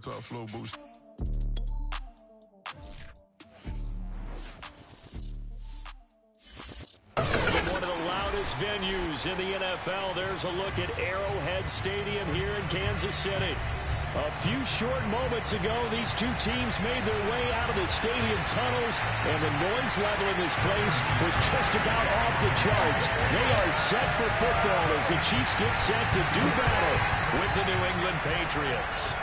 top flow boost. From one of the loudest venues in the NFL, there's a look at Arrowhead Stadium here in Kansas City. A few short moments ago, these two teams made their way out of the stadium tunnels, and the noise level in this place was just about off the charts. They are set for football as the Chiefs get set to do battle with the New England Patriots.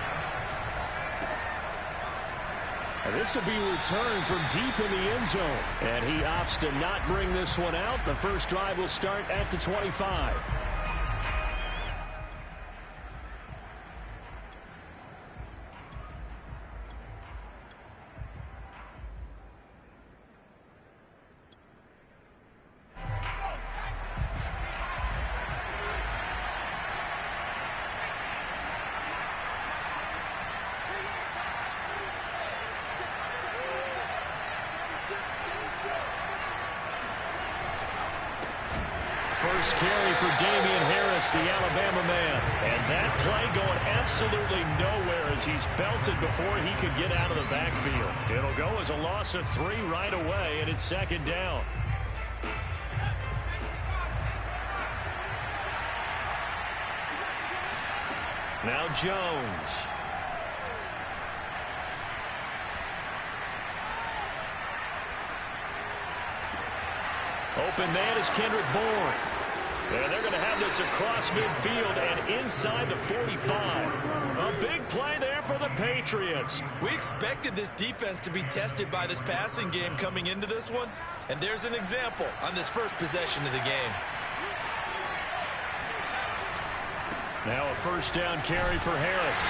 And this will be returned from deep in the end zone, and he opts to not bring this one out. The first drive will start at the 25. First carry for Damian Harris, the Alabama man. And that play going absolutely nowhere as he's belted before he could get out of the backfield. It'll go as a loss of 3 right away, and it's second down. Now Jones. Open man is Kendrick Bourne. And they're going to have this across midfield and inside the 45. A big play there for the Patriots. We expected this defense to be tested by this passing game coming into this one. And there's an example on this first possession of the game. Now a first down carry for Harris.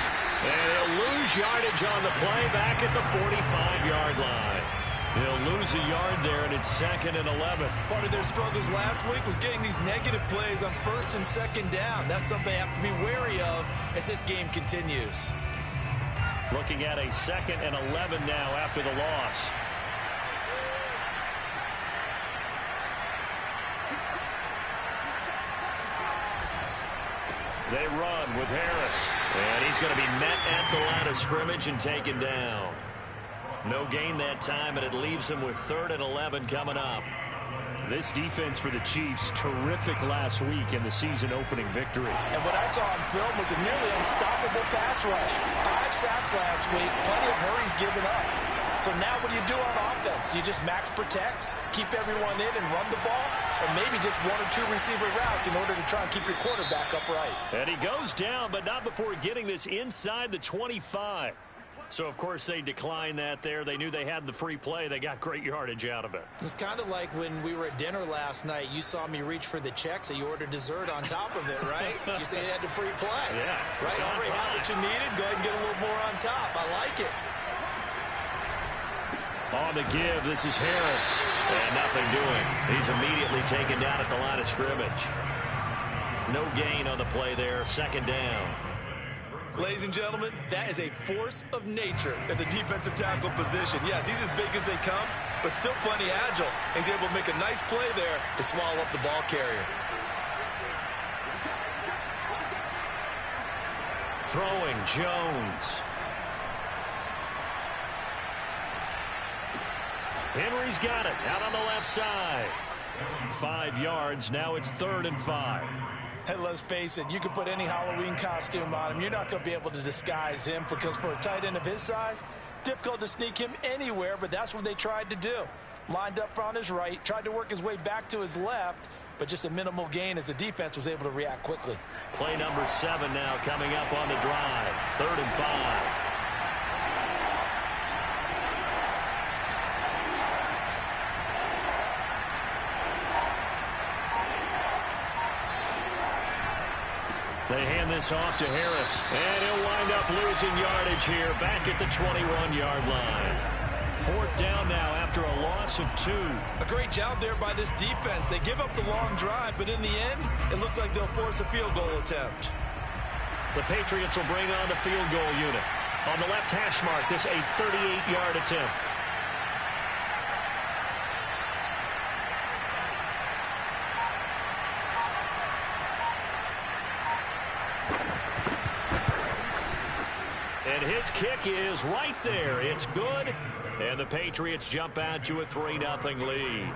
And he'll lose yardage on the play back at the 45-yard line. He'll lose a yard there, and it's second and 11. Part of their struggles last week was getting these negative plays on first and second down. That's something they have to be wary of as this game continues. Looking at a second and 11 now after the loss. They run with Harris. And he's going to be met at the line of scrimmage and taken down. No gain that time, and it leaves him with 3rd and 11 coming up. This defense for the Chiefs, terrific last week in the season-opening victory. And what I saw on film was a nearly unstoppable pass rush. 5 sacks last week, plenty of hurries given up. So now what do you do on offense? You just max protect, keep everyone in and run the ball, or maybe just 1 or 2 receiver routes in order to try and keep your quarterback upright. And he goes down, but not before getting this inside the 25. So, of course, they declined that there. They knew they had the free play. They got great yardage out of it. It's kind of like when we were at dinner last night. You saw me reach for the check, so you ordered dessert on top of it, right? You say you had the free play. Yeah. Right? You already had what you needed. Go ahead and get a little more on top. I like it. On the give, this is Harris. And nothing doing. He's immediately taken down at the line of scrimmage. No gain on the play there. Second down. Ladies and gentlemen, that is a force of nature in the defensive tackle position. Yes, he's as big as they come, but still plenty agile. He's able to make a nice play there to swallow up the ball carrier. Throwing, Jones. Henry's got it out on the left side. 5 yards. Now it's 3rd and 5. Hey, let's face it, you can put any Halloween costume on him. You're not going to be able to disguise him because for a tight end of his size, difficult to sneak him anywhere, but that's what they tried to do. Lined up on his right, tried to work his way back to his left, but just a minimal gain as the defense was able to react quickly. Play number 7 now coming up on the drive. 3rd and 5. They hand this off to Harris, and he'll wind up losing yardage here back at the 21-yard line. 4th down now after a loss of 2. A great job there by this defense. They give up the long drive, but in the end, it looks like they'll force a field goal attempt. The Patriots will bring on the field goal unit. On the left hash mark, this a 38-yard attempt. And hits kick is right there. It's good, and the Patriots jump out to a 3-0 lead.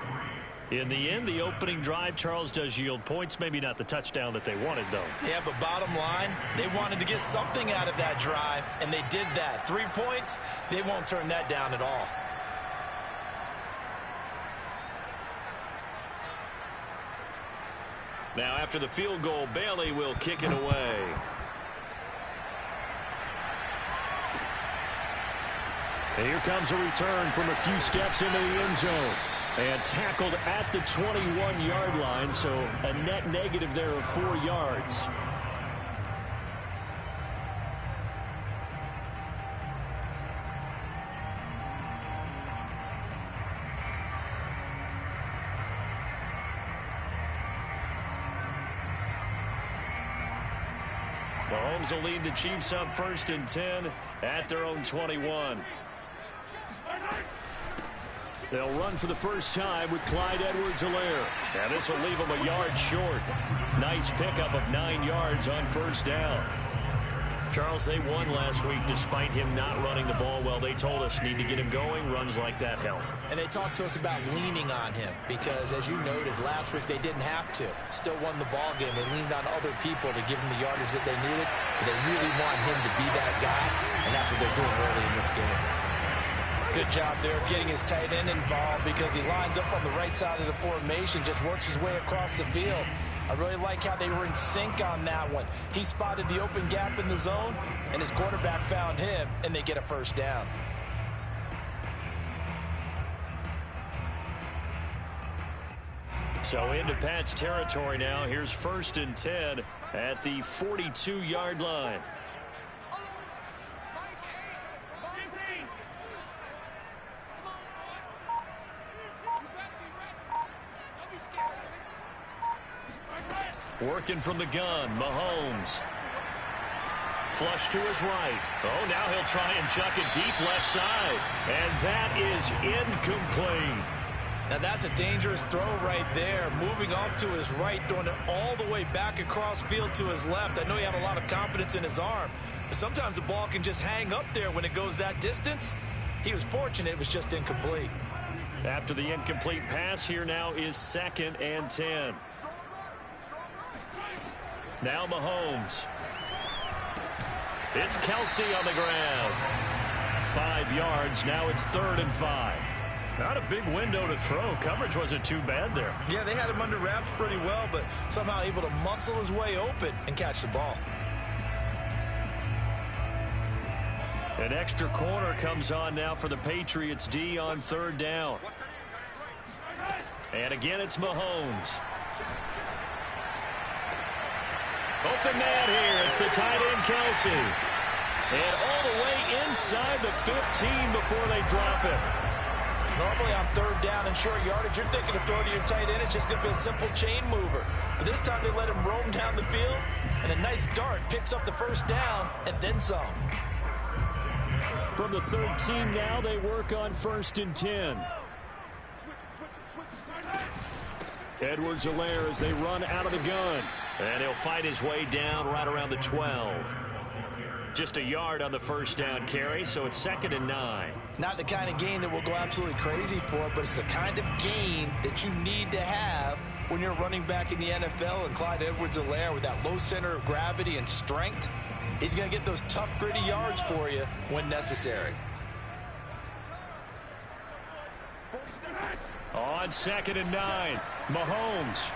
In the end, the opening drive, Charles, does yield points. Maybe not the touchdown that they wanted, though. Yeah, but bottom line, they wanted to get something out of that drive, and they did that. 3 points, they won't turn that down at all. Now, after the field goal, Bailey will kick it away. And here comes a return from a few steps into the end zone. And tackled at the 21-yard line, so a net negative there of 4 yards. Mahomes will lead the Chiefs up 1st and 10 at their own 21. They'll run for the first time with Clyde Edwards-Helaire. Now this will leave them a yard short. Nice pickup of 9 yards on 1st down. Charles, they won last week despite him not running the ball well. They told us need to get him going. Runs like that help. And they talked to us about leaning on him because, as you noted, last week they didn't have to. Still won the ball game. They leaned on other people to give him the yardage that they needed. But they really want him to be that guy, and that's what they're doing early in this game. Good job there of getting his tight end involved because he lines up on the right side of the formation, just works his way across the field. I really like how they were in sync on that one. He spotted the open gap in the zone, and his quarterback found him, and they get a 1st down. So into Pat's territory now. Here's 1st and 10 at the 42-yard line. Working from the gun, Mahomes. Flush to his right. Oh, now he'll try and chuck it deep left side. And that is incomplete. Now that's a dangerous throw right there. Moving off to his right, throwing it all the way back across field to his left. I know he had a lot of confidence in his arm, but sometimes the ball can just hang up there when it goes that distance. He was fortunate it was just incomplete. After the incomplete pass, here now is 2nd and 10. Now Mahomes. It's Kelsey on the ground. 5 yards. Now it's 3rd and 5. Not a big window to throw. Coverage wasn't too bad there. Yeah, they had him under wraps pretty well, but somehow able to muscle his way open and catch the ball. An extra corner comes on now for the Patriots D on 3rd down. And again, it's Mahomes. Open man here. It's the tight end, Kelsey. And all the way inside the 15 before they drop it. Normally on 3rd down and short yardage, you're thinking of throwing to your tight end. It's just going to be a simple chain mover. But this time they let him roam down the field, and a nice dart picks up the 1st down and then some. From the 13 now, they work on 1st and 10. Edwards-Helaire as they run out of the gun. And he'll fight his way down right around the 12. Just a yard on the 1st down carry, so it's 2nd and 9. Not the kind of gain that we'll go absolutely crazy for, but it's the kind of gain that you need to have when you're running back in the NFL. And Clyde Edwards-Helaire, with that low center of gravity and strength, he's going to get those tough, gritty yards for you when necessary. On 2nd and 9, Mahomes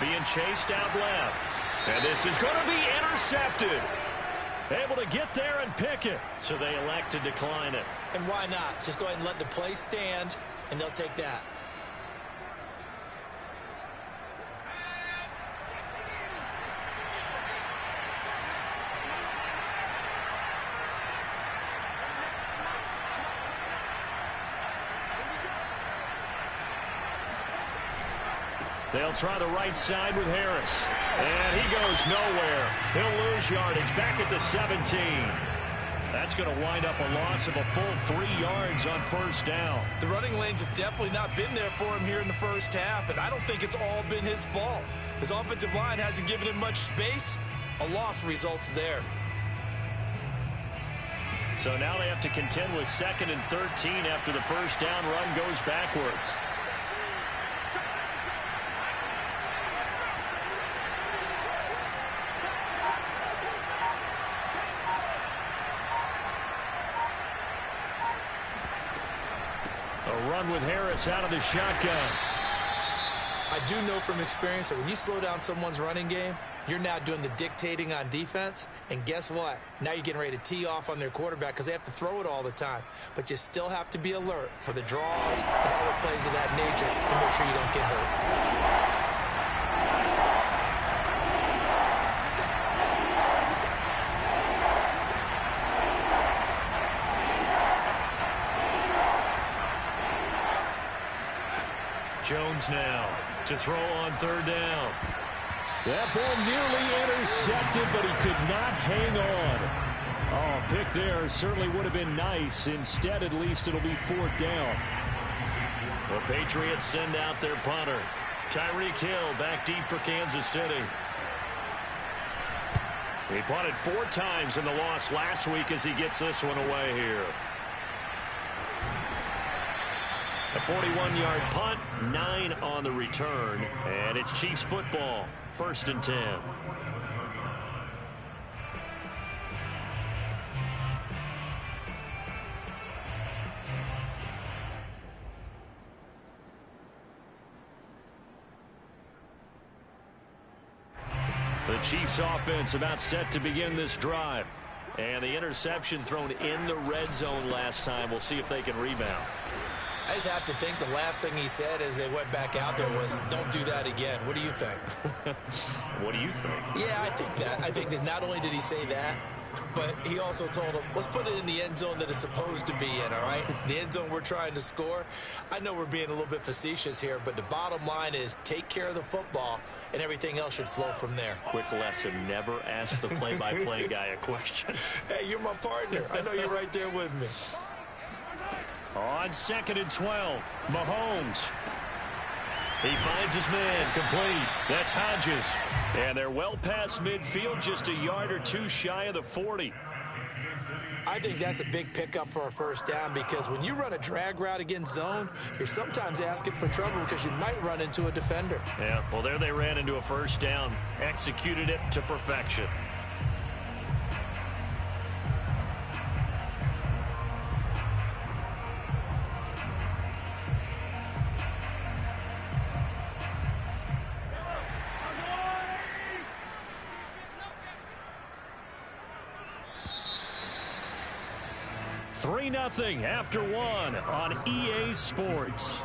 being chased out left. And this is going to be intercepted. Able to get there and pick it. So they elect to decline it. And why not? Just go ahead and let the play stand, and they'll take that. They'll try the right side with Harris. And he goes nowhere. He'll lose yardage back at the 17. That's going to wind up a loss of a full 3 yards on 1st down. The running lanes have definitely not been there for him here in the 1st half, and I don't think it's all been his fault. His offensive line hasn't given him much space. A loss results there. So now they have to contend with 2nd and 13 after the first down run goes backwards. A run with Harris out of the shotgun. I do know from experience that when you slow down someone's running game, you're now doing the dictating on defense. And guess what? Now you're getting ready to tee off on their quarterback because they have to throw it all the time. But you still have to be alert for the draws and other plays of that nature and make sure you don't get hurt. Jones now to throw on 3rd down. That ball nearly intercepted, but he could not hang on. Oh, pick there certainly would have been nice. Instead, at least it'll be 4th down. The Patriots send out their punter. Tyreek Hill back deep for Kansas City. He punted 4 times in the loss last week as he gets this one away here. A 41-yard punt, 9 on the return, and it's Chiefs football, 1st and 10. The Chiefs offense about set to begin this drive. And the interception thrown in the red zone last time. We'll see if they can rebound. I just have to think the last thing he said as they went back out there was, don't do that again. What do you think? What do you think? Yeah, I think that. I think that not only did he say that, but he also told him, let's put it in the end zone that it's supposed to be in, all right? The end zone we're trying to score. I know we're being a little bit facetious here, but the bottom line is take care of the football, and everything else should flow from there. Quick lesson, never ask the play-by-play guy a question. Hey, you're my partner. I know you're right there with me. On 2nd and 12, Mahomes. He finds his man, complete. That's Hodges. And they're well past midfield, just a yard or 2 shy of the 40. I think that's a big pickup for a 1st down because when you run a drag route against zone, you're sometimes asking for trouble because you might run into a defender. Yeah, well, there they ran into a 1st down, executed it to perfection. Three 3-0 after 1 on EA Sports.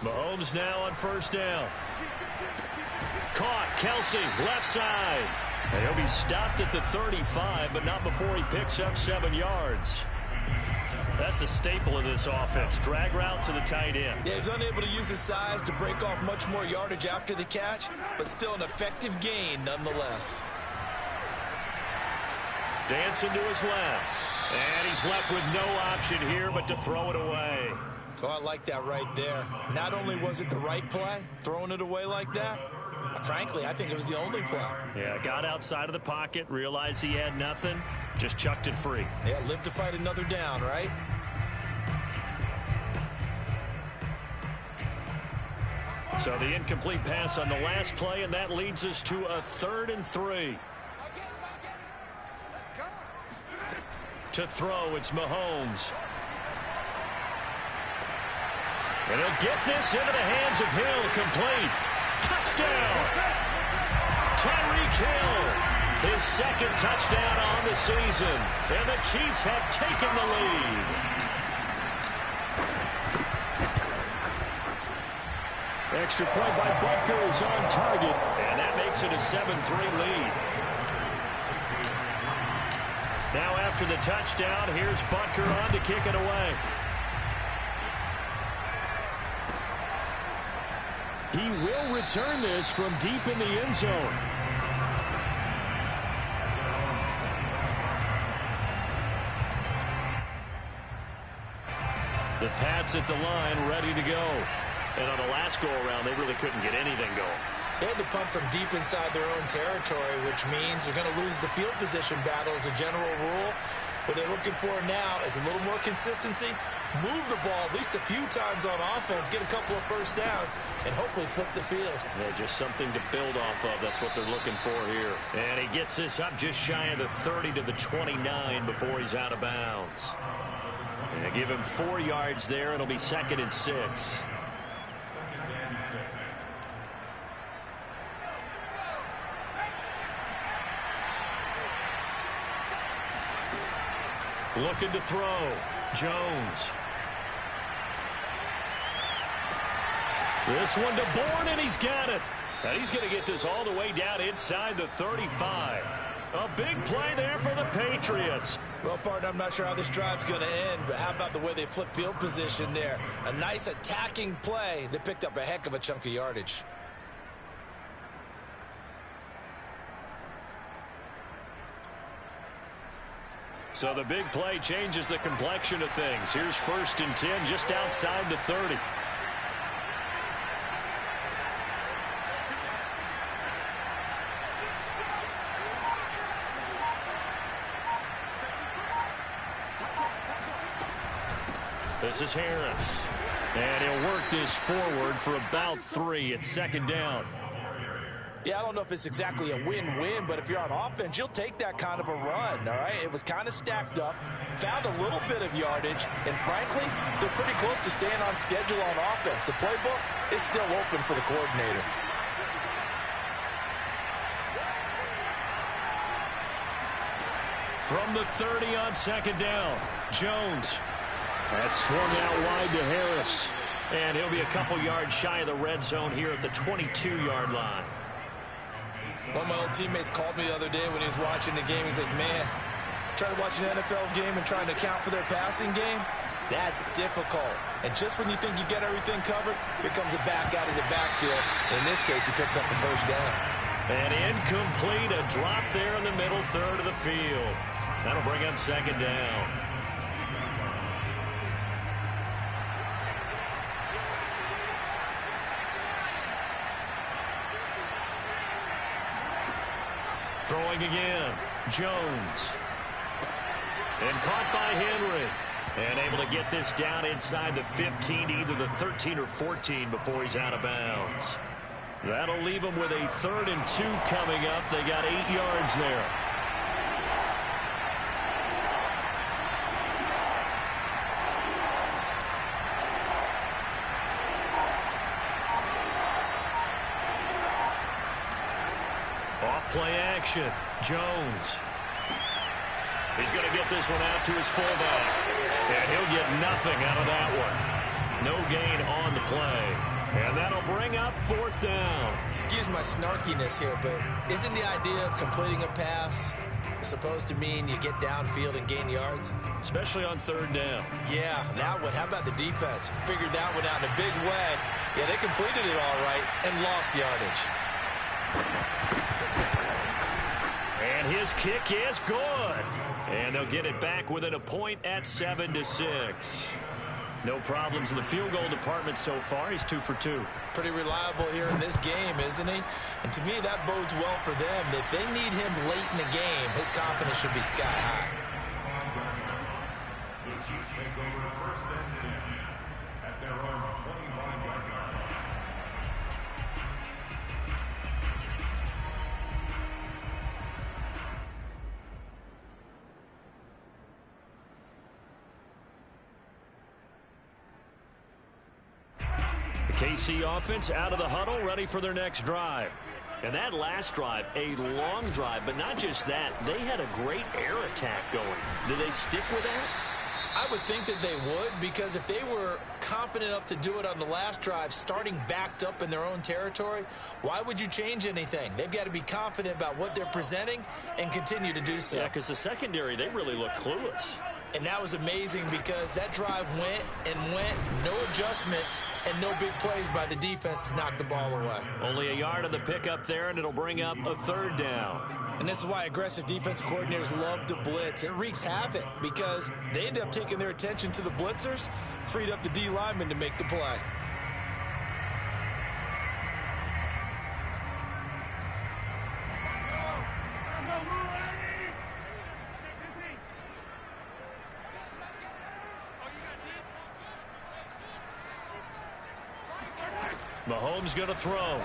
Mahomes now on 1st down. Caught, Kelsey, left side. And he'll be stopped at the 35, but not before he picks up 7 yards. That's a staple of this offense. Drag route to the tight end. Yeah, he's unable to use his size to break off much more yardage after the catch, but still an effective gain nonetheless. Dancing to his left. And he's left with no option here but to throw it away. Oh, I like that right there. Not only was it the right play, throwing it away like that, frankly, I think it was the only play. Yeah, got outside of the pocket, realized he had nothing, just chucked it free. Yeah, live to fight another down, right? So the incomplete pass on the last play, and that leads us to a 3rd and 3. To throw, it's Mahomes. And he'll get this into the hands of Hill, complete. Touchdown! Tyreek Hill, his 2nd touchdown on the season. And the Chiefs have taken the lead. Extra point by Butker is on target. And that makes it a 7-3 lead. Now after the touchdown, here's Butker on to kick it away. He will return this from deep in the end zone. The Pats at the line, ready to go. And on the last go-around, they really couldn't get anything going. They had to punt from deep inside their own territory, which means they're going to lose the field position battle as a general rule. What they're looking for now is a little more consistency, move the ball at least a few times on offense, get a couple of first downs, and hopefully flip the field. Yeah, just something to build off of. That's what they're looking for here. And he gets this up just shy of the 30 to the 29 before he's out of bounds. And give him 4 yards there. It'll be 2nd and 6. Looking to throw. Jones. This one to Bourne, and he's got it. And he's going to get this all the way down inside the 35. A big play there for the Patriots. Well, partner, I'm not sure how this drive's going to end, but how about the way they flip field position there? A nice attacking play. They picked up a heck of a chunk of yardage. So the big play changes the complexion of things. Here's 1st and 10 just outside the 30. This is Harris. And he'll work this forward for about 3 at 2nd down. Yeah, I don't know if it's exactly a win-win, but if you're on offense, you'll take that kind of a run, all right? It was kind of stacked up, found a little bit of yardage, and frankly, they're pretty close to staying on schedule on offense. The playbook is still open for the coordinator. From the 30 on 2nd down, Jones. That's swung out wide to Harris. And he'll be a couple yards shy of the red zone here at the 22-yard line. One of my old teammates called me the other day when he was watching the game. He's like, man, trying to watch an NFL game and trying to account for their passing game, that's difficult. And just when you think you get everything covered, here comes a back out of the backfield. In this case, he picks up the 1st down. And incomplete, a drop there in the middle third of the field. That'll bring up 2nd down. Throwing again, Jones. And caught by Henry. And able to get this down inside the 15, either the 13 or 14 before he's out of bounds. That'll leave him with a 3rd and 2 coming up. They got 8 yards there. Play action. Jones. He's going to get this one out to his fullback. And he'll get nothing out of that one. No gain on the play. And that'll bring up 4th down. Excuse my snarkiness here, but isn't the idea of completing a pass supposed to mean you get downfield and gain yards? Especially on 3rd down. Yeah, that one. How about the defense? Figured that one out in a big way. Yeah, they completed it all right and lost yardage. And his kick is good. And they'll get it back within a point at 7-6. No problems in the field goal department so far. He's 2 for 2. Pretty reliable here in this game, isn't he? And to me, that bodes well for them. If they need him late in the game, his confidence should be sky high. The Chiefs take over 1st and 10 at their own 25-yard line. KC offense out of the huddle, ready for their next drive. And that last drive, a long drive, but not just that. They had a great air attack going. Do they stick with that? I would think that they would, because if they were confident enough to do it on the last drive, starting backed up in their own territory, why would you change anything? They've got to be confident about what they're presenting and continue to do so. Yeah, because the secondary, they really look clueless. And that was amazing because that drive went and went, no adjustments, and no big plays by the defense to knock the ball away. Only a yard on the pickup there, and it'll bring up a 3rd down. And this is why aggressive defensive coordinators love to blitz. It wreaks havoc because they end up taking their attention to the blitzers, freed up the D lineman to make the play. Mahomes going to throw.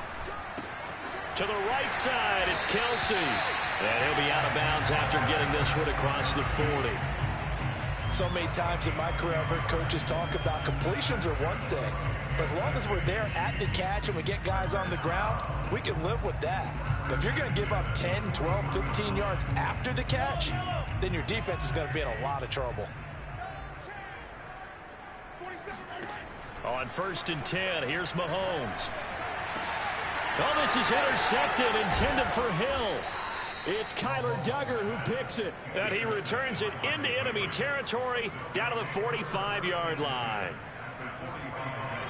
To the right side, it's Kelsey. And he'll be out of bounds after getting this one across the 40. So many times in my career, I've heard coaches talk about completions are one thing. But as long as we're there at the catch and we get guys on the ground, we can live with that. But if you're going to give up 10, 12, 15 yards after the catch, then your defense is going to be in a lot of trouble. On 1st and 10, here's Mahomes. Oh, this is intercepted, intended for Hill. It's Kyler Duggar who picks it. And he returns it into enemy territory down to the 45-yard line.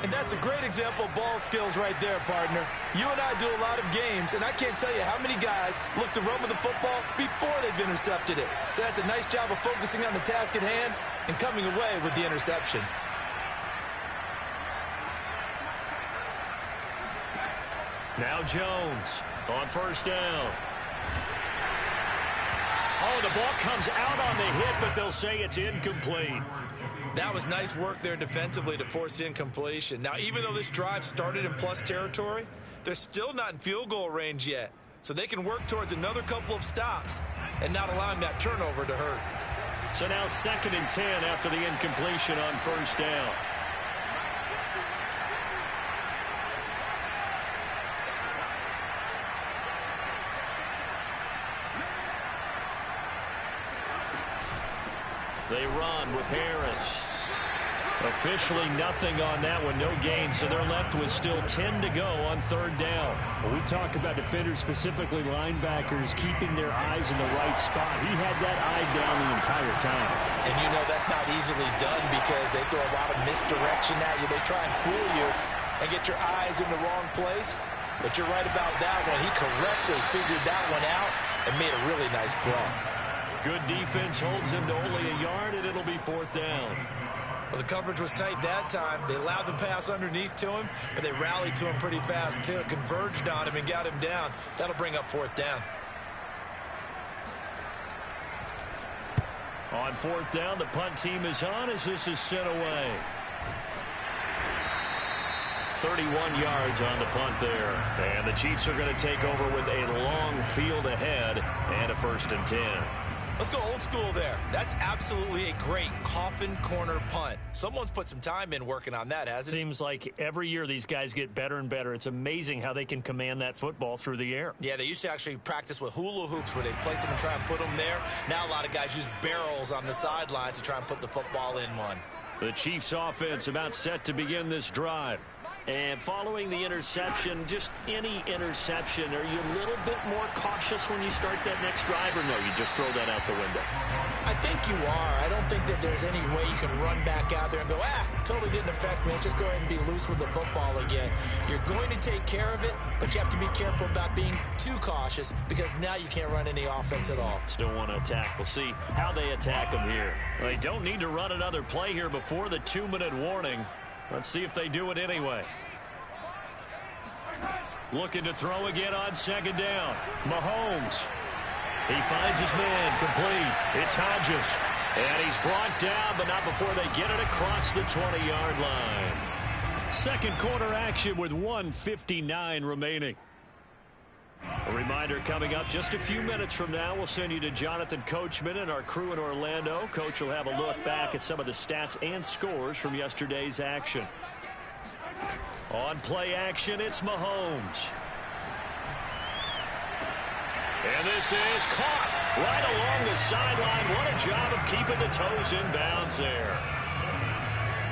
And that's a great example of ball skills right there, partner. You and I do a lot of games, and I can't tell you how many guys look to run with the football before they've intercepted it. So that's a nice job of focusing on the task at hand and coming away with the interception. Now Jones on 1st down. Oh, the ball comes out on the hit, but they'll say it's incomplete. That was nice work there defensively to force the incompletion. Now, even though this drive started in plus territory, they're still not in field goal range yet. So they can work towards another couple of stops and not allowing that turnover to hurt. So now 2nd and 10 after the incompletion on 1st down. They run with Harris. Officially nothing on that one, no gain, so they're left with still 10 to go on 3rd down. Well, we talk about defenders, specifically linebackers, keeping their eyes in the right spot. He had that eye down the entire time. And you know that's not easily done because they throw a lot of misdirection at you. They try and fool you and get your eyes in the wrong place. But you're right about that one. He correctly figured that one out and made a really nice play. Good defense holds him to only a yard, and it'll be 4th down. Well, the coverage was tight that time. They allowed the pass underneath to him, but they rallied to him pretty fast, too. Converged on him and got him down. That'll bring up 4th down. On 4th down, the punt team is on as this is sent away. 31 yards on the punt there. And the Chiefs are going to take over with a long field ahead and a 1st and 10. Let's go old school there. That's absolutely a great coffin corner punt. Someone's put some time in working on that, hasn't it? Seems like every year these guys get better and better. It's amazing how they can command that football through the air. Yeah, they used to actually practice with hula hoops where they place them and try and put them there. Now a lot of guys use barrels on the sidelines to try and put the football in one. The Chiefs offense about set to begin this drive. And following the interception, just any interception, are you a little bit more cautious when you start that next drive, or no, you just throw that out the window? I think you are. I don't think that there's any way you can run back out there and go, totally didn't affect me. Let's just go ahead and be loose with the football again. You're going to take care of it, but you have to be careful about being too cautious because now you can't run any offense at all. Still want to attack. We'll see how they attack them here. They don't need to run another play here before the 2-minute warning. Let's see if they do it anyway. Looking to throw again on 2nd down. Mahomes. He finds his man complete. It's Hodges. And he's brought down, but not before they get it across the 20-yard line. 2nd quarter action with 1:59 remaining. A reminder coming up just a few minutes from now. We'll send you to Jonathan Coachman and our crew in Orlando. Coach will have a look back at some of the stats and scores from yesterday's action. On play action, it's Mahomes. And this is caught right along the sideline. What a job of keeping the toes in bounds there.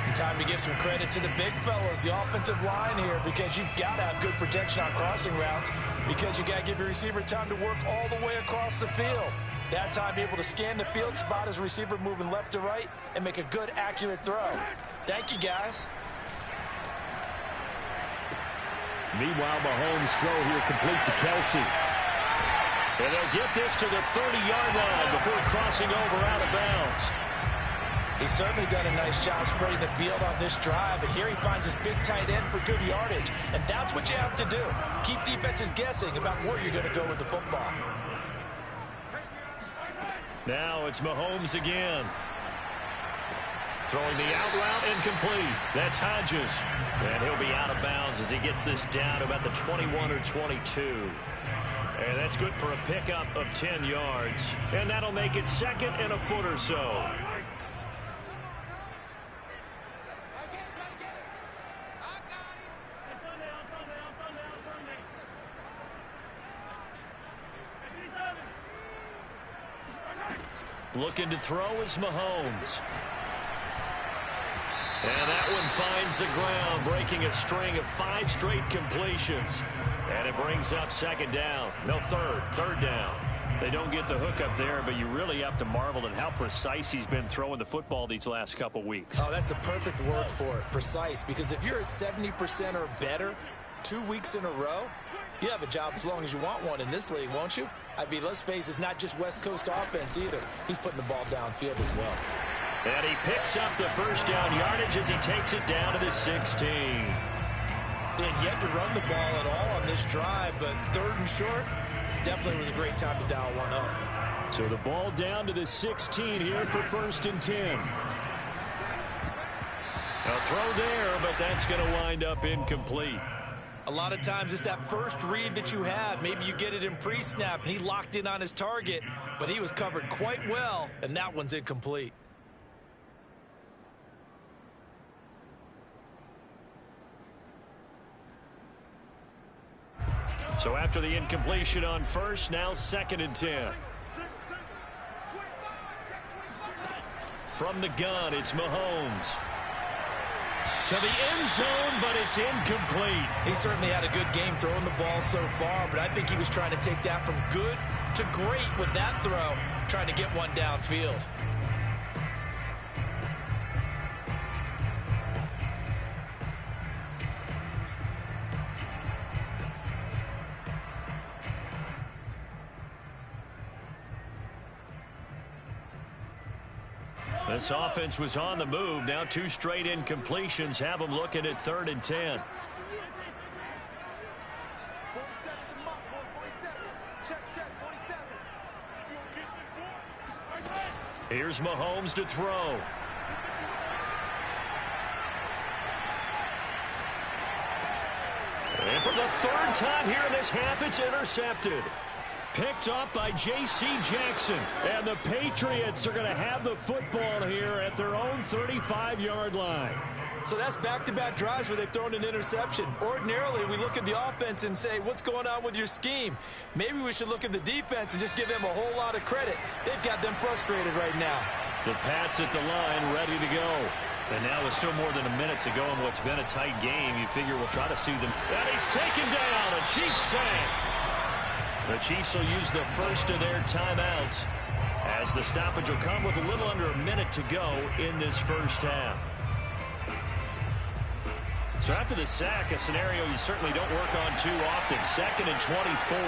And time to give some credit to the big fellas, the offensive line here, because you've got to have good protection on crossing routes because you got to give your receiver time to work all the way across the field. That time be able to scan the field, spot his receiver moving left to right, and make a good, accurate throw. Thank you, guys. Meanwhile, Mahomes' throw here complete to Kelsey. And they'll get this to the 30-yard line before crossing over out of bounds. He's certainly done a nice job spreading the field on this drive, but here he finds his big tight end for good yardage, and that's what you have to do. Keep defenses guessing about where you're going to go with the football. Now it's Mahomes again. Throwing the out route incomplete. That's Hodges. And he'll be out of bounds as he gets this down to about the 21 or 22. And that's good for a pickup of 10 yards. And that'll make it second and a foot or so. Looking to throw is Mahomes. And that one finds the ground, breaking a string of 5 straight completions. And it brings up second down. No, third down. They don't get the hook up there, but you really have to marvel at how precise he's been throwing the football these last couple weeks. Oh, that's the perfect word for it, precise. Because if you're at 70% or better 2 weeks in a row, you have a job as long as you want one in this league, won't you? I mean, let's face it, it's not just West Coast offense either. He's putting the ball downfield as well. And he picks up the first down yardage as he takes it down to the 16. They had yet to run the ball at all on this drive, but third and short, definitely was a great time to dial one up. So the ball down to the 16 here for 1st and 10. A throw there, but that's going to wind up incomplete. A lot of times it's that first read that you have. Maybe you get it in pre-snap, and he locked in on his target, but he was covered quite well, and that one's incomplete. So after the incompletion on first, now 2nd and 10. From the gun, it's Mahomes. To the end zone, but it's incomplete. He certainly had a good game throwing the ball so far, but I think he was trying to take that from good to great with that throw, trying to get one downfield. This offense was on the move. Now 2 straight incompletions have them looking at 3rd and 10. Here's Mahomes to throw. And for the 3rd time here in this half, it's intercepted. Picked up by J.C. Jackson. And the Patriots are going to have the football here at their own 35-yard line. So that's back-to-back drives where they've thrown an interception. Ordinarily, we look at the offense and say, what's going on with your scheme? Maybe we should look at the defense and just give them a whole lot of credit. They've got them frustrated right now. The Pats at the line, ready to go. And now with still more than a minute to go in what's been a tight game, you figure we'll try to see them. And he's taken down. A Chiefs sack. The Chiefs will use the first of their timeouts as the stoppage will come with a little under a minute to go in this first half. So after the sack, a scenario you certainly don't work on too often. 2nd and 24.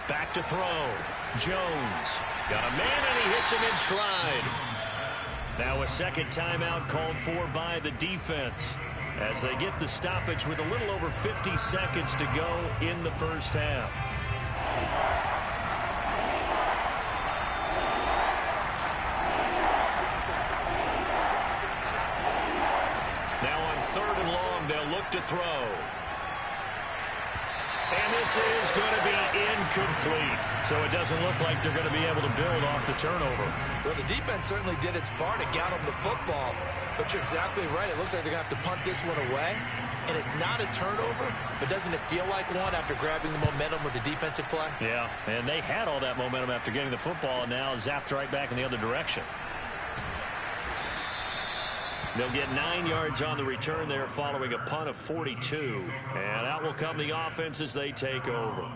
Back to throw. Jones. Got a man, and he hits him in stride. Now a second timeout called for by the defense as they get the stoppage with a little over 50 seconds to go in the first half. Now on 3rd and long, they'll look to throw. And this is going to be incomplete. So it doesn't look like they're going to be able to build off the turnover. Well, the defense certainly did its part. It got them the football. But you're exactly right. It looks like they're going to have to punt this one away. And it's not a turnover, but doesn't it feel like one after grabbing the momentum with the defensive play? Yeah, and they had all that momentum after getting the football, and now zapped right back in the other direction. They'll get 9 yards on the return there following a punt of 42. And out will come the offense as they take over.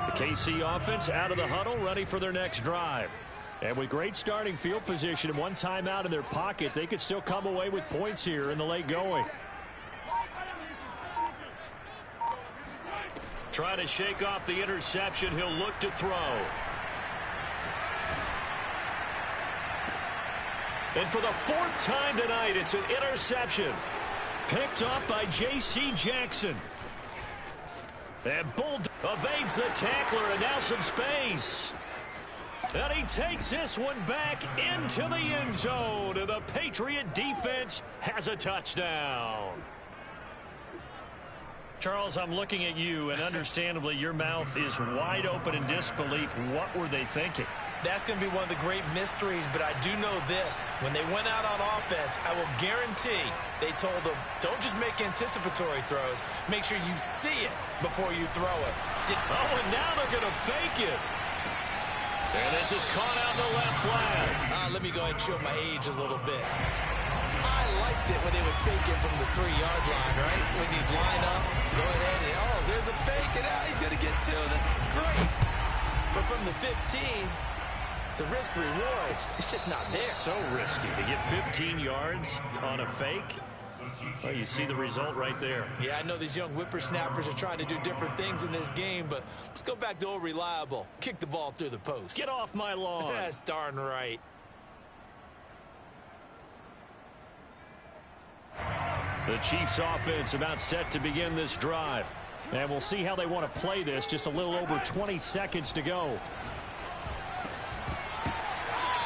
The KC offense out of the huddle, ready for their next drive. And with great starting field position and one timeout in their pocket, they could still come away with points here in the late going. Trying to shake off the interception. He'll look to throw. And for the 4th time tonight, it's an interception. Picked off by J.C. Jackson. And Bull evades the tackler, and now some space. And he takes this one back into the end zone. And the Patriot defense has a touchdown. Charles, I'm looking at you, and understandably your mouth is wide open in disbelief. What were they thinking? That's going to be one of the great mysteries, but I do know this. When they went out on offense, I will guarantee they told them, don't just make anticipatory throws. Make sure you see it before you throw it. And now they're going to fake it. And this is caught out in the left flag. Let me go ahead and show my age a little bit. I liked it when they would fake it from the 3-yard line, right? When you'd line up, go ahead and, oh, there's a fake, and now he's going to get 2. That's great. But from the 15, the risk reward, it's just not there. So risky to get 15 yards on a fake. Well, you see the result right there. Yeah, I know these young whippersnappers are trying to do different things in this game, but let's go back to old reliable. Kick the ball through the post. Get off my lawn. That's darn right. The Chiefs offense about set to begin this drive. And we'll see how they want to play this. Just a little over 20 seconds to go.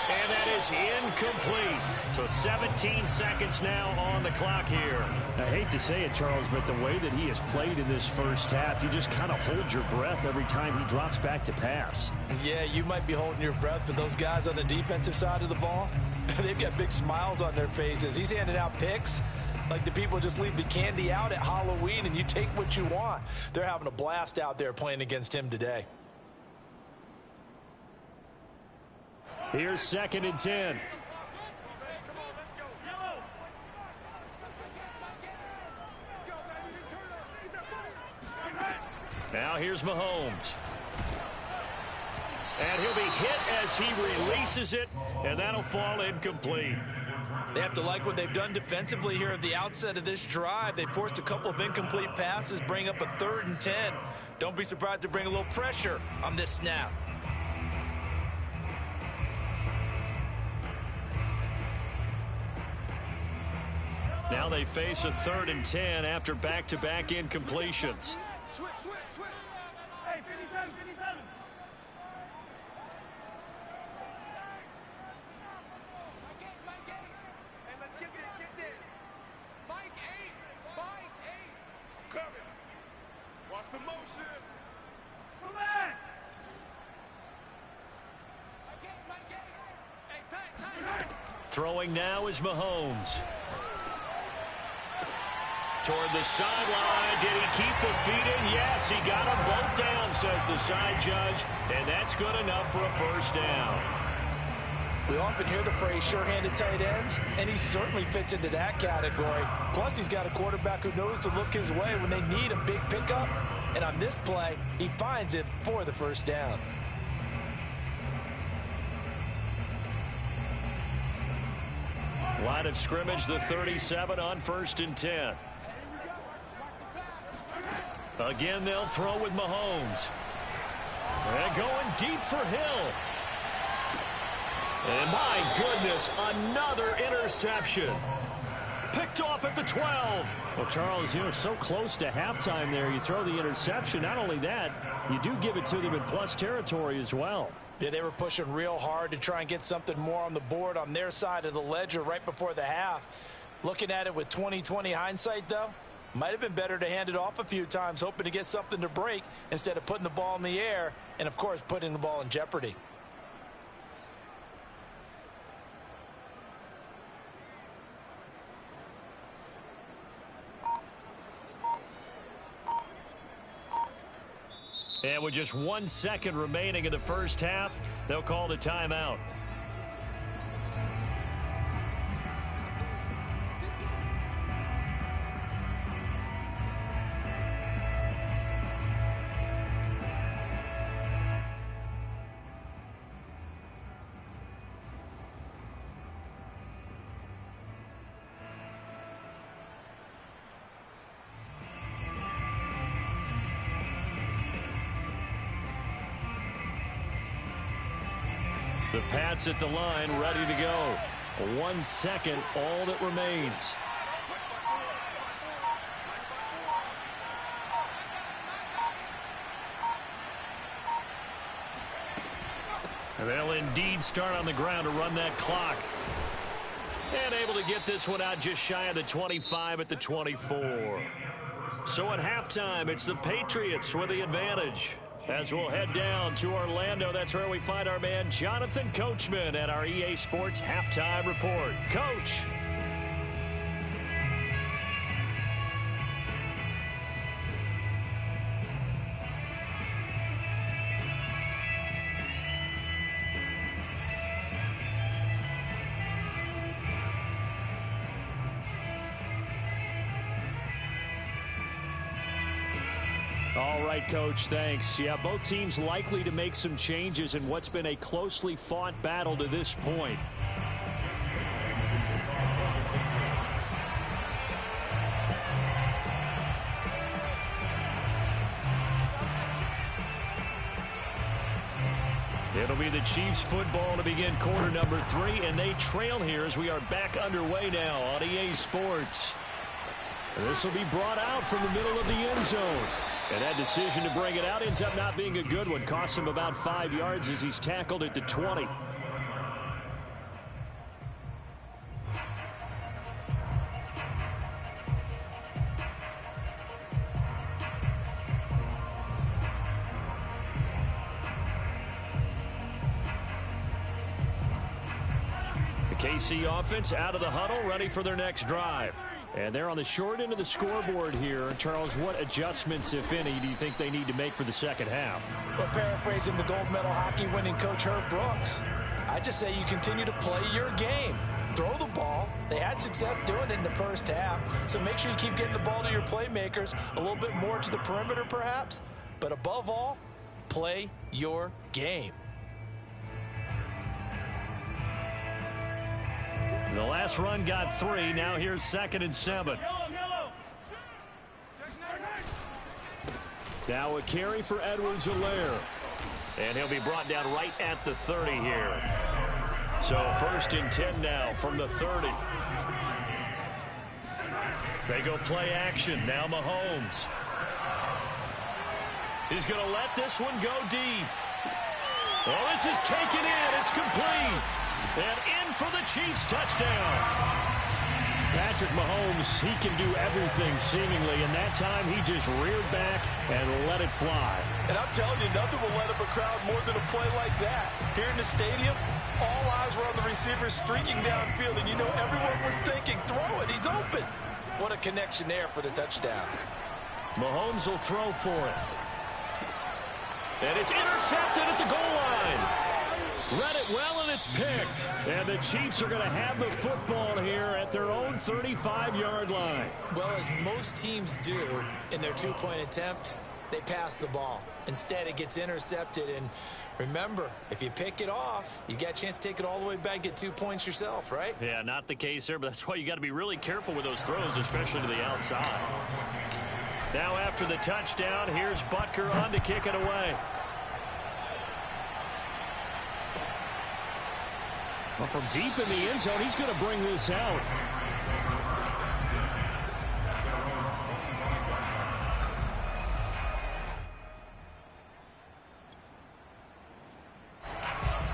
And that is incomplete. So 17 seconds now on the clock here. I hate to say it, Charles, but the way that he has played in this first half, you just kind of hold your breath every time he drops back to pass. Yeah, you might be holding your breath, but those guys on the defensive side of the ball, they've got big smiles on their faces. He's handing out picks like the people just leave the candy out at Halloween and you take what you want. They're having a blast out there playing against him today. Here's 2nd and 10. Now here's Mahomes. And he'll be hit as he releases it, and that'll fall incomplete. They have to like what they've done defensively here at the outset of this drive. They forced a couple of incomplete passes, bring up a 3rd and 10. Don't be surprised to bring a little pressure on this snap. Now they face a 3rd and 10 after back-to-back incompletions. Switch. Hey, 57. Mike 8. Hey, let's get this. Mike 8. Cover. Watch the motion. Come back. Mike 8. Hey, tight. Throwing now is Mahomes. Toward the sideline. Did he keep the feet in? Yes, he got them both down, says the side judge. And that's good enough for a first down. We often hear the phrase sure-handed tight ends, and he certainly fits into that category. Plus, he's got a quarterback who knows to look his way when they need a big pickup. And on this play, he finds it for the first down. Line of scrimmage, the 37 on 1st and 10. Again, they'll throw with Mahomes. And going deep for Hill. And my goodness, another interception. Picked off at the 12. Well, Charles, so close to halftime there. You throw the interception. Not only that, you do give it to them in plus territory as well. Yeah, they were pushing real hard to try and get something more on the board on their side of the ledger right before the half. Looking at it with 20/20 hindsight, though, might have been better to hand it off a few times, hoping to get something to break instead of putting the ball in the air and, of course, putting the ball in jeopardy. And with just 1 second remaining in the first half, they'll call the timeout. The Pats at the line, ready to go. 1 second, all that remains. And they'll indeed start on the ground to run that clock. And able to get this one out just shy of the 25 at the 24. So at halftime, it's the Patriots with the advantage. As we'll head down to Orlando, that's where we find our man Jonathan Coachman at our EA Sports Halftime Report. Coach. All right, Coach, thanks. Yeah, both teams likely to make some changes in what's been a closely fought battle to this point. It'll be the Chiefs football to begin quarter number 3, and they trail here as we are back underway now on EA Sports. This will be brought out from the middle of the end zone. And that decision to bring it out ends up not being a good one. Cost him about 5 yards as he's tackled at the 20. The KC offense out of the huddle, ready for their next drive. And they're on the short end of the scoreboard here. Charles, what adjustments, if any, do you think they need to make for the second half? Well, paraphrasing the gold medal hockey winning coach Herb Brooks, I just say you continue to play your game. Throw the ball. They had success doing it in the first half, so make sure you keep getting the ball to your playmakers, a little bit more to the perimeter perhaps, but above all, play your game. The last run got 3. Now here's 2nd and 7. Now a carry for Edwards-Helaire. And he'll be brought down right at the 30 here. So 1st and 10 now from the 30. They go play action. Now Mahomes. He's going to let this one go deep. Oh, this is taken in. It's complete. And in for the Chiefs touchdown. Patrick Mahomes, he can do everything seemingly, and that time he just reared back and let it fly. And I'm telling you, nothing will let up a crowd more than a play like that. Here in the stadium, all eyes were on the receiver streaking downfield, and you know everyone was thinking, throw it, he's open. What a connection there for the touchdown. Mahomes will throw for it. And it's intercepted at the goal line. Read it well, and it's picked. And the Chiefs are going to have the football here at their own 35-yard line. Well, as most teams do in their two-point attempt, they pass the ball. Instead, it gets intercepted. And remember, if you pick it off, you got a chance to take it all the way back, get 2 points yourself, right? Yeah, not the case there, but that's why you got to be really careful with those throws, especially to the outside. Now after the touchdown, here's Butker on to kick it away. Well, from deep in the end zone, he's going to bring this out.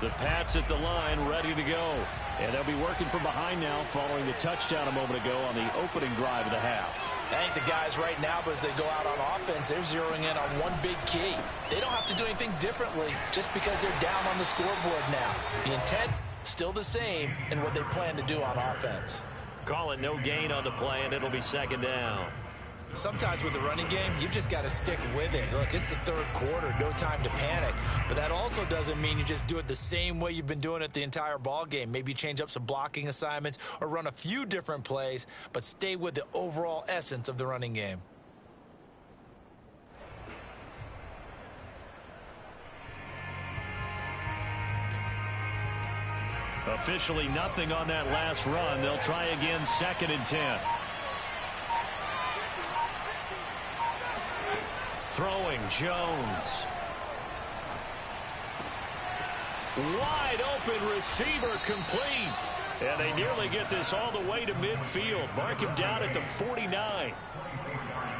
The Pats at the line, ready to go. And they'll be working from behind now following the touchdown a moment ago on the opening drive of the half. I think the guys right now, as they go out on offense, they're zeroing in on one big key. They don't have to do anything differently just because they're down on the scoreboard now. The intent, still the same in what they plan to do on offense. Call it no gain on the play, and it'll be 2nd down. Sometimes with the running game, you've just got to stick with it. Look, it's the third quarter, no time to panic. But that also doesn't mean you just do it the same way you've been doing it the entire ball game. Maybe change up some blocking assignments or run a few different plays, but stay with the overall essence of the running game. Officially nothing on that last run. They'll try again, 2nd and 10. Throwing Jones. Wide open receiver complete. And they nearly get this all the way to midfield. Mark him down at the 49.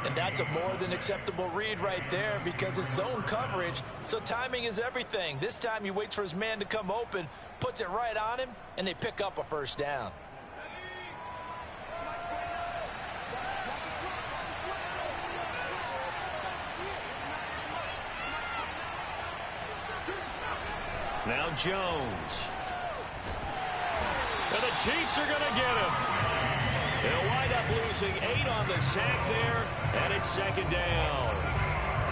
And that's a more than acceptable read right there because it's zone coverage, so timing is everything. This time he waits for his man to come open, puts it right on him, and they pick up a first down. Now Jones. And the Chiefs are going to get him. They'll wind up losing 8 on the sack there, and it's 2nd down.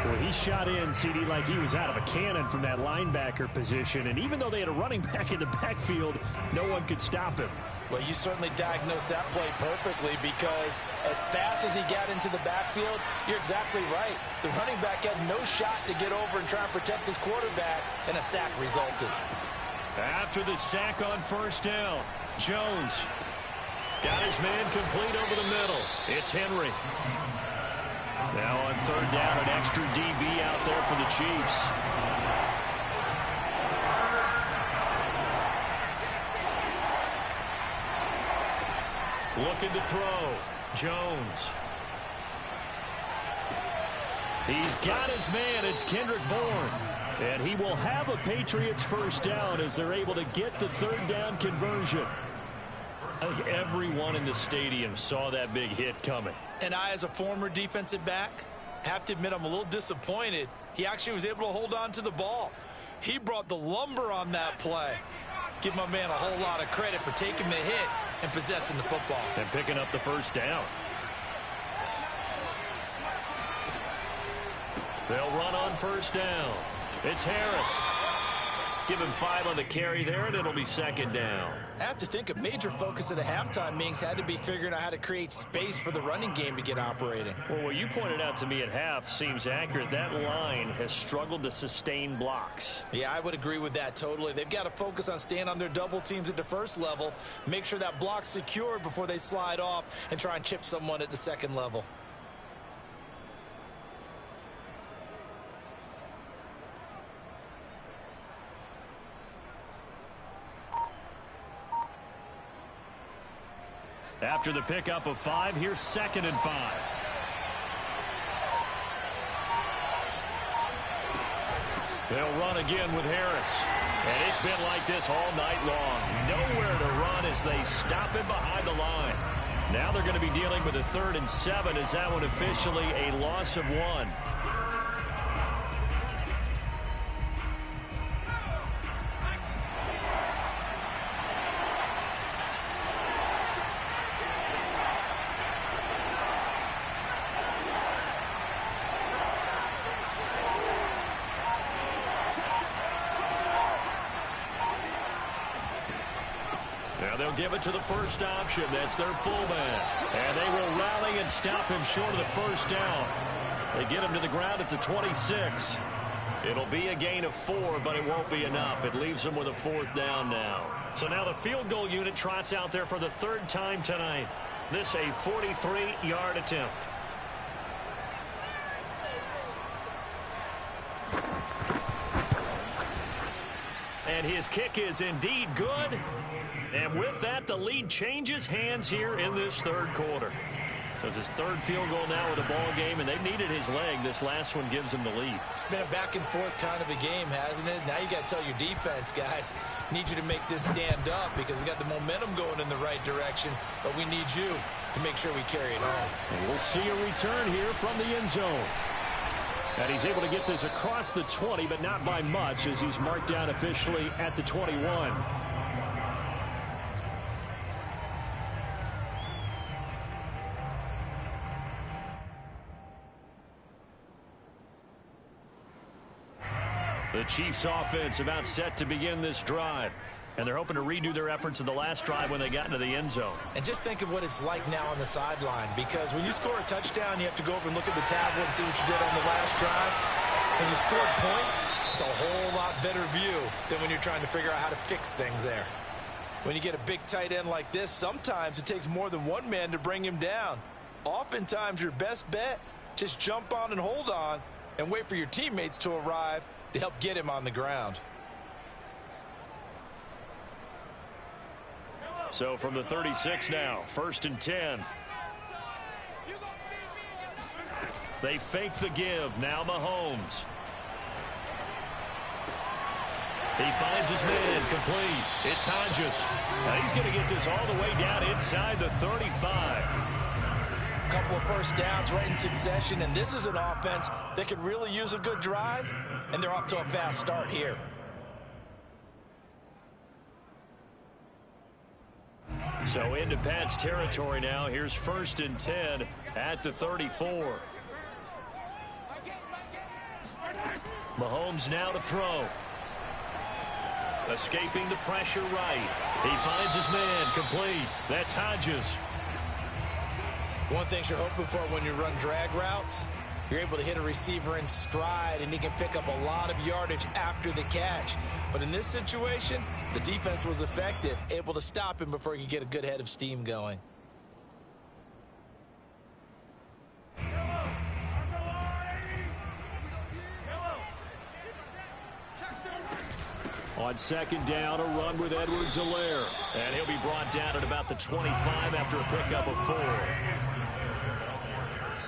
Well, he shot in, CD, like he was out of a cannon from that linebacker position. And even though they had a running back in the backfield, no one could stop him. Well, you certainly diagnosed that play perfectly because as fast as he got into the backfield, you're exactly right. The running back had no shot to get over and try and protect his quarterback, and a sack resulted. After the sack on first down, Jones got his man complete over the middle. It's Henry. Now on 3rd down, an extra DB out there for the Chiefs. Looking to throw. Jones. He's got his man. It's Kendrick Bourne. And he will have a Patriots first down as they're able to get the 3rd down conversion. I think everyone in the stadium saw that big hit coming. And I, as a former defensive back, have to admit I'm a little disappointed. He actually was able to hold on to the ball. He brought the lumber on that play. Give my man a whole lot of credit for taking the hit and possessing the football. And picking up the first down. They'll run on first down. It's Harris. Give him 5 on the carry there, and it'll be 2nd down. I have to think a major focus of the halftime meetings had to be figuring out how to create space for the running game to get operating. Well, what you pointed out to me at half seems accurate. That line has struggled to sustain blocks. Yeah, I would agree with that totally. They've got to focus on staying on their double teams at the first level, make sure that block's secured before they slide off and try and chip someone at the second level. After the pickup of 5, here's 2nd and 5. They'll run again with Harris. And it's been like this all night long. Nowhere to run as they stop him behind the line. Now they're going to be dealing with a 3rd and 7 as that one officially a loss of 1. They'll give it to the first option. That's their fullback. And they will rally and stop him short of the first down. They get him to the ground at the 26. It'll be a gain of 4, but it won't be enough. It leaves them with a 4th down now. So now the field goal unit trots out there for the 3rd time tonight. This a 43-yard attempt. And his kick is indeed good. And with that, the lead changes hands here in this 3rd quarter. So it's his 3rd field goal now with a ball game, and they've needed his leg. This last one gives him the lead. It's been a back-and-forth kind of a game, hasn't it? Now you got to tell your defense, guys, need you to make this stand up because we got the momentum going in the right direction, but we need you to make sure we carry it on. And we'll see a return here from the end zone. And he's able to get this across the 20, but not by much as he's marked down officially at the 21. The Chiefs offense about set to begin this drive. And they're hoping to redo their efforts in the last drive when they got into the end zone. And just think of what it's like now on the sideline, because when you score a touchdown, you have to go over and look at the tablet and see what you did on the last drive. When you scored points, it's a whole lot better view than when you're trying to figure out how to fix things there. When you get a big tight end like this, sometimes it takes more than one man to bring him down. Oftentimes, your best bet, just jump on and hold on and wait for your teammates to arrive to help get him on the ground. So from the 36 now, 1st and 10. They fake the give. Now Mahomes. He finds his man complete. It's Hodges. Now he's going to get this all the way down inside the 35. A couple of first downs right in succession, and this is an offense that could really use a good drive, and they're off to a fast start here. So into Pat's territory now. Here's 1st and 10 at the 34. Mahomes now to throw. Escaping the pressure right. He finds his man complete. That's Hodges. One thing you're hoping for when you run drag routes, you're able to hit a receiver in stride, and he can pick up a lot of yardage after the catch. But in this situation, the defense was effective, able to stop him before he could get a good head of steam going. On 2nd down, a run with Edwards-Helaire. And he'll be brought down at about the 25 after a pickup of 4.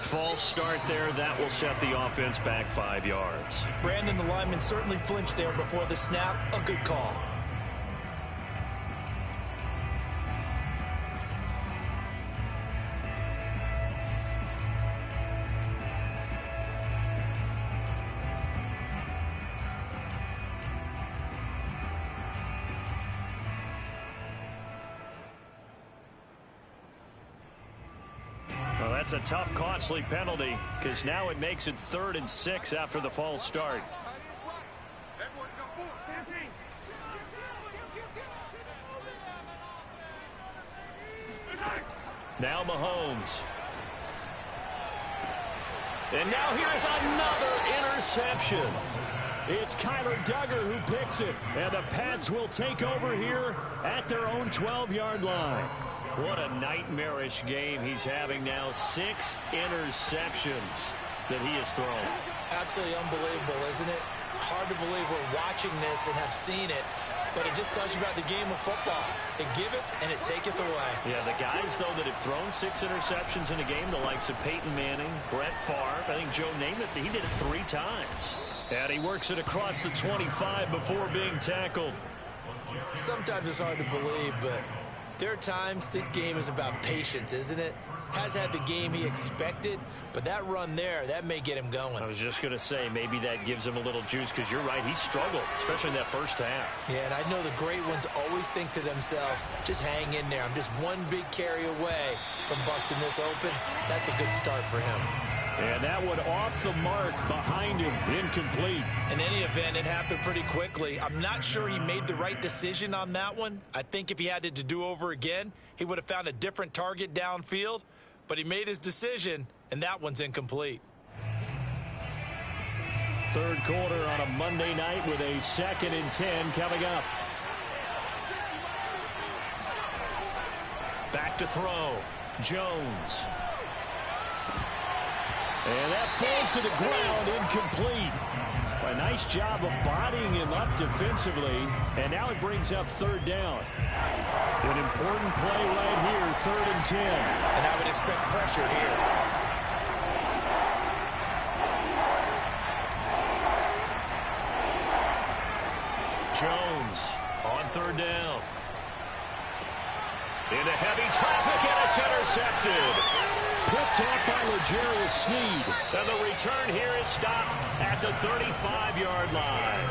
False start there. That will set the offense back 5 yards. Brandon, the lineman, certainly flinched there before the snap. A good call. That's a tough, costly penalty, because now it makes it 3rd and 6 after the false start. Now Mahomes. And now here's another interception. It's Kyler Duggar who picks it, and the Pats will take over here at their own 12-yard line. What a nightmarish game he's having now. 6 interceptions that he has thrown. Absolutely unbelievable, isn't it? Hard to believe we're watching this and have seen it, but it just tells you about the game of football. It giveth and it taketh away. Yeah, the guys, though, that have thrown 6 interceptions in a game, the likes of Peyton Manning, Brett Favre, I think Joe Namath, he did it 3 times. And he works it across the 25 before being tackled. Sometimes it's hard to believe, but there are times this game is about patience, isn't it? Has had the game he expected, but that run there, that may get him going. I was just going to say, maybe that gives him a little juice, because you're right, he struggled, especially in that first half. Yeah, and I know the great ones always think to themselves, just hang in there. I'm just one big carry away from busting this open. That's a good start for him. And that one off the mark behind him, incomplete. In any event, it happened pretty quickly. I'm not sure he made the right decision on that one. I think if he had it to do over again, he would have found a different target downfield. But he made his decision, and that one's incomplete. 3rd quarter on a Monday night with a 2nd and 10 coming up. Back to throw. Jones. And that falls to the ground, incomplete. A nice job of bodying him up defensively, and now it brings up 3rd down. An important play right here, 3rd and 10. And I would expect pressure here. Jones on 3rd down. Into heavy traffic, and it's intercepted. Picked off by L'Jarius Sneed. And the return here is stopped at the 35-yard line.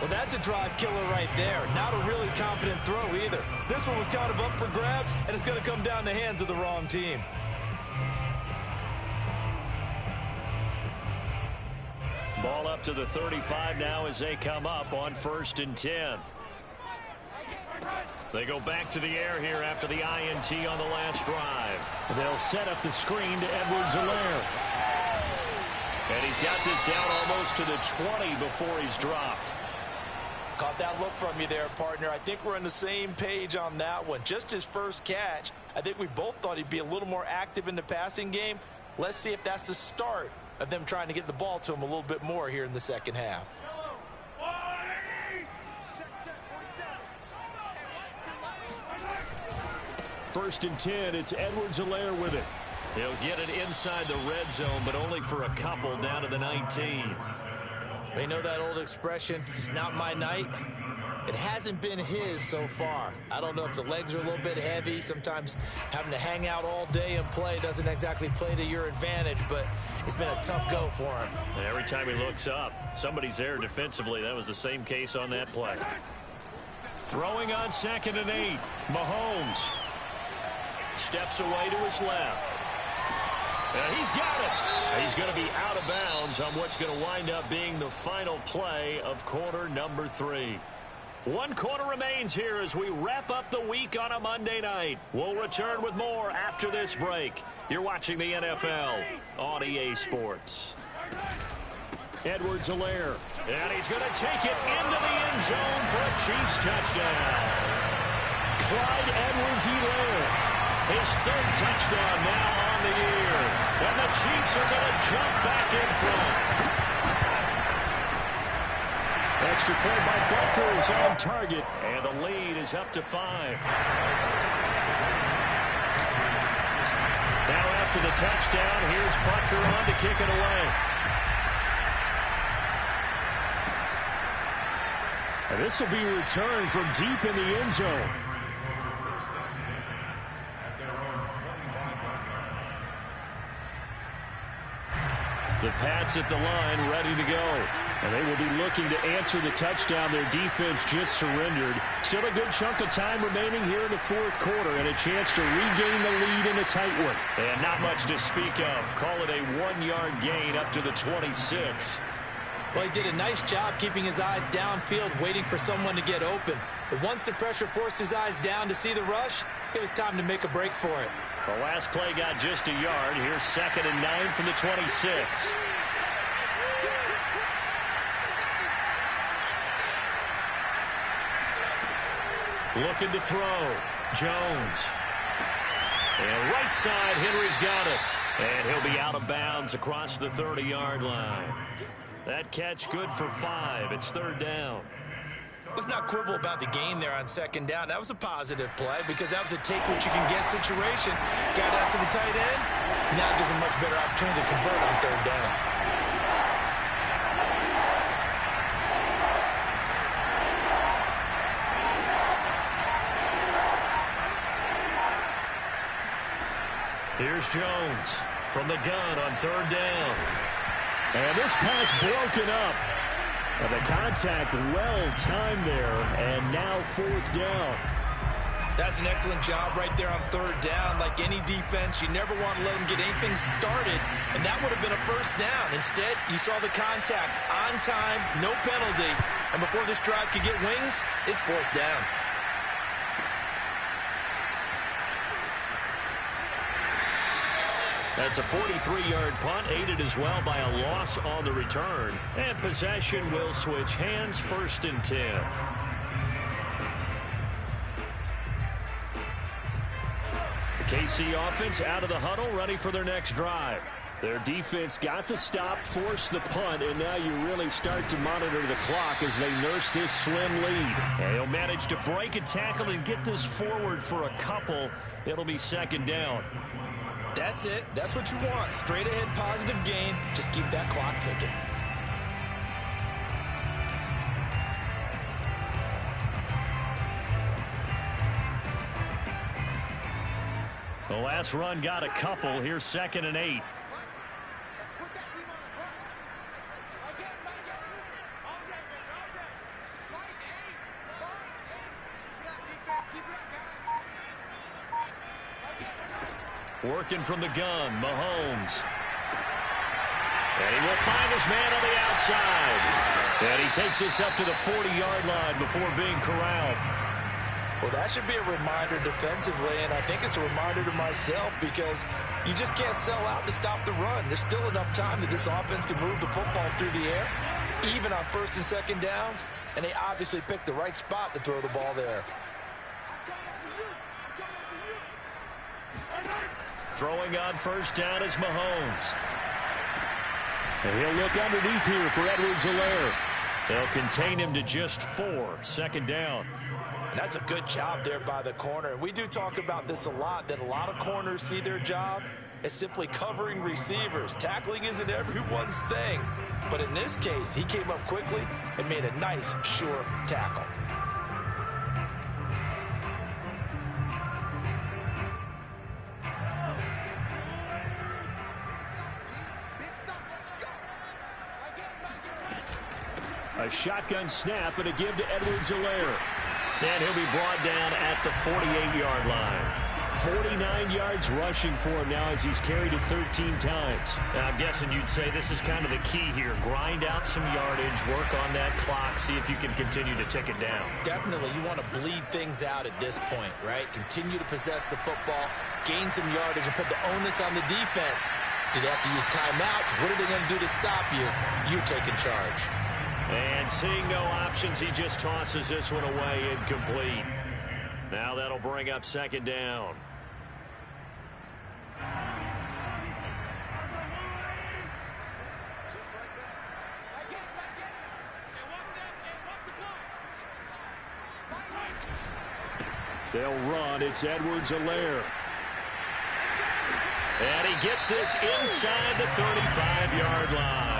Well, that's a drive killer right there. Not a really confident throw either. This one was kind of up for grabs, and it's going to come down the hands of the wrong team. Ball up up to the 35 now as they come up on 1st and 10. They go back to the air here after the INT on the last drive. They'll set up the screen to Edwards-Helaire. And he's got this down almost to the 20 before he's dropped. Caught that look from you there, partner. I think we're on the same page on that one. Just his first catch. I think we both thought he'd be a little more active in the passing game. Let's see if that's the start of them trying to get the ball to him a little bit more here in the second half. 1st and 10, it's Edwards-Helaire with it. He'll get it inside the red zone, but only for a couple down to the 19. You know that old expression, it's not my night? It hasn't been his so far. I don't know if the legs are a little bit heavy. Sometimes having to hang out all day and play doesn't exactly play to your advantage, but it's been a tough go for him. And every time he looks up, somebody's there defensively. That was the same case on that play. Throwing on 2nd and 8, Mahomes. Steps away to his left. And he's got it. He's going to be out of bounds on what's going to wind up being the final play of quarter number 3. 1 quarter remains here as we wrap up the week on a Monday night. We'll return with more after this break. You're watching the NFL on EA Sports. Edwards-Helaire. And he's going to take it into the end zone for a Chiefs touchdown. Clyde Edwards-Helaire. His 3rd touchdown now on the year. And the Chiefs are going to jump back in front. Extra point by Butker is on target. And the lead is up to 5. Now after the touchdown, here's Butker on to kick it away. And this will be returned from deep in the end zone. The Pats at the line, ready to go. And they will be looking to answer the touchdown their defense just surrendered. Still a good chunk of time remaining here in the 4th quarter and a chance to regain the lead in a tight one. And not much to speak of. Call it a 1-yard gain up to the 26. Well, he did a nice job keeping his eyes downfield, waiting for someone to get open. But once the pressure forced his eyes down to see the rush, it was time to make a break for it. The last play got just a yard. Here's 2nd and 9 from the 26. Looking to throw. Jones. And right side, Henry's got it. And he'll be out of bounds across the 30-yard line. That catch good for 5. It's 3rd down. Let's not quibble about the gain there on 2nd down. That was a positive play because that was a take-what-you-can-get situation. Got out to the tight end. Now gives him much better opportunity to convert on 3rd down. Here's Jones from the gun on 3rd down. And this pass broken up. And the contact well-timed there, and now 4th down. That's an excellent job right there on 3rd down. Like any defense, you never want to let them get anything started, and that would have been a 1st down. Instead, you saw the contact on time, no penalty, and before this drive could get wings, it's 4th down. That's a 43-yard punt, aided as well by a loss on the return. And possession will switch hands, 1st and 10. The KC offense out of the huddle, ready for their next drive. Their defense got the stop, forced the punt, and now you really start to monitor the clock as they nurse this slim lead. And he'll manage to break a tackle and get this forward for a couple. It'll be 2nd down. That's it. That's what you want. Straight ahead, positive gain. Just keep that clock ticking. The last run got a couple. Here's 2nd and 8. Working from the gun, Mahomes. And he will find his man on the outside. And he takes this up to the 40-yard line before being corralled. Well, that should be a reminder defensively, and I think it's a reminder to myself because you just can't sell out to stop the run. There's still enough time that this offense can move the football through the air, even on first and second downs, and they obviously picked the right spot to throw the ball there. Throwing on first down is Mahomes. And he'll look underneath here for Edwards-Helaire. They'll contain him to just 4. Second down. And that's a good job there by the corner. And we do talk about this a lot, that a lot of corners see their job as simply covering receivers. Tackling isn't everyone's thing. But in this case, he came up quickly and made a nice, sure tackle. A shotgun snap and a give to Edwards-Helaire. And he'll be brought down at the 48-yard line. 49 yards rushing for him now as he's carried it 13 times. Now, I'm guessing you'd say this is kind of the key here. Grind out some yardage, work on that clock, see if you can continue to tick it down. Definitely, you want to bleed things out at this point, right? Continue to possess the football, gain some yardage, and put the onus on the defense. Do they have to use timeouts? What are they going to do to stop you? You're taking charge. And seeing no options, he just tosses this one away, incomplete. Now that'll bring up second down. They'll run. It's Edwards-Helaire. And he gets this inside the 35-yard line.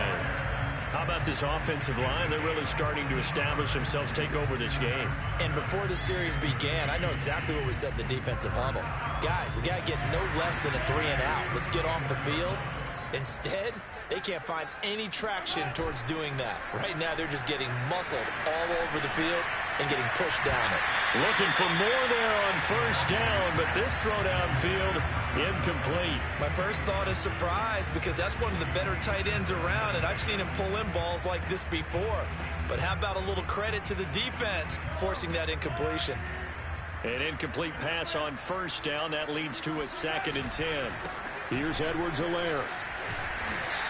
How about this offensive line? They're really starting to establish themselves, take over this game. And before the series began, I know exactly what we said in the defensive huddle. Guys, we got to get no less than a 3-and-out. Let's get off the field. Instead, they can't find any traction towards doing that. Right now, they're just getting muscled all over the field and getting pushed down it. Looking for more there on first down, but this throw downfield, incomplete. My first thought is surprise because that's one of the better tight ends around, and I've seen him pull in balls like this before. But how about a little credit to the defense forcing that incompletion? An incomplete pass on first down. That leads to a 2nd and 10. Here's Edwards-Helaire.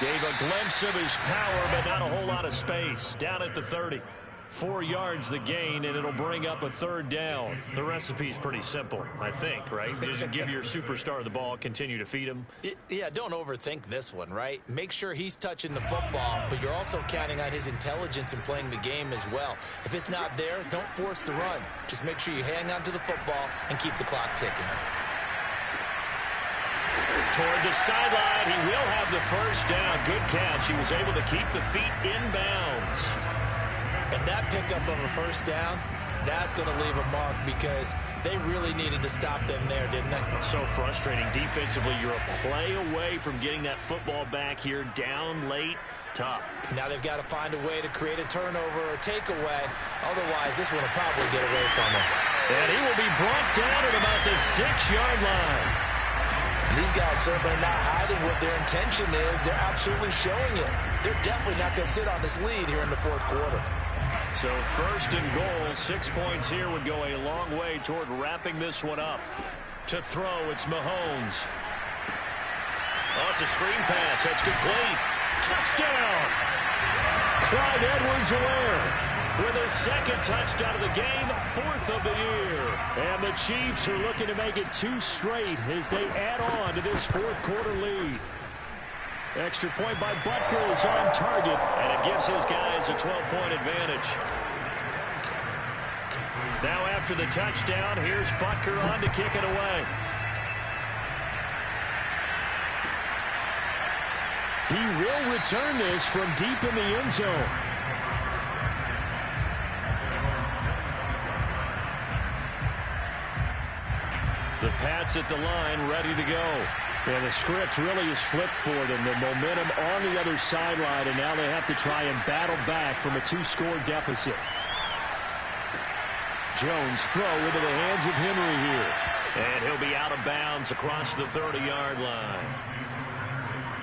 Gave a glimpse of his power, but not a whole lot of space. Down at the 30. 4 yards the gain, and it'll bring up a 3rd down. The recipe's pretty simple, I think, right? Just give your superstar the ball, continue to feed him. Yeah, don't overthink this one, right? Make sure he's touching the football, but you're also counting on his intelligence in playing the game as well. If it's not there, don't force the run. Just make sure you hang on to the football and keep the clock ticking. Toward the sideline, he will have the first down. Good catch. He was able to keep the feet inbounds. And that pickup of a first down, that's going to leave a mark because they really needed to stop them there, didn't they? So frustrating. Defensively, you're a play away from getting that football back here down late. Tough. Now they've got to find a way to create a turnover or takeaway. Otherwise, this one will probably get away from them. And he will be brought down at about the 6-yard line. And these guys certainly not hiding what their intention is. They're absolutely showing it. They're definitely not going to sit on this lead here in the 4th quarter. So 1st and goal, 6 points here would go a long way toward wrapping this one up. To throw, it's Mahomes. Oh, it's a screen pass. That's complete. Touchdown! Clyde Edwards-Helaire with his 2nd touchdown of the game, 4th of the year. And the Chiefs are looking to make it 2 straight as they add on to this 4th quarter lead. Extra point by Butker is on target, and it gives his guys a 12-point advantage. Now after the touchdown, here's Butker on to kick it away. He will return this from deep in the end zone. The Pats at the line, ready to go. And the script really is flipped for them. The momentum on the other sideline, and now they have to try and battle back from a 2-score deficit. Jones throw into the hands of Henry here. And he'll be out of bounds across the 30-yard line.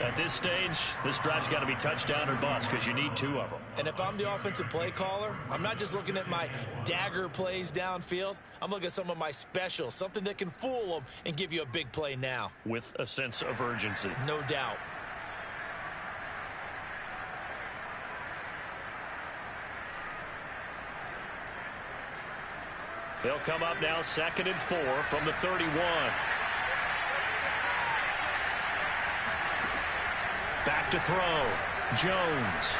At this stage, this drive's got to be touchdown or bust because you need 2 of them. And if I'm the offensive play caller, I'm not just looking at my dagger plays downfield. I'm looking at some of my specials, something that can fool them and give you a big play now. With a sense of urgency. No doubt. They'll come up now 2nd and 4 from the 31. Back to throw. Jones.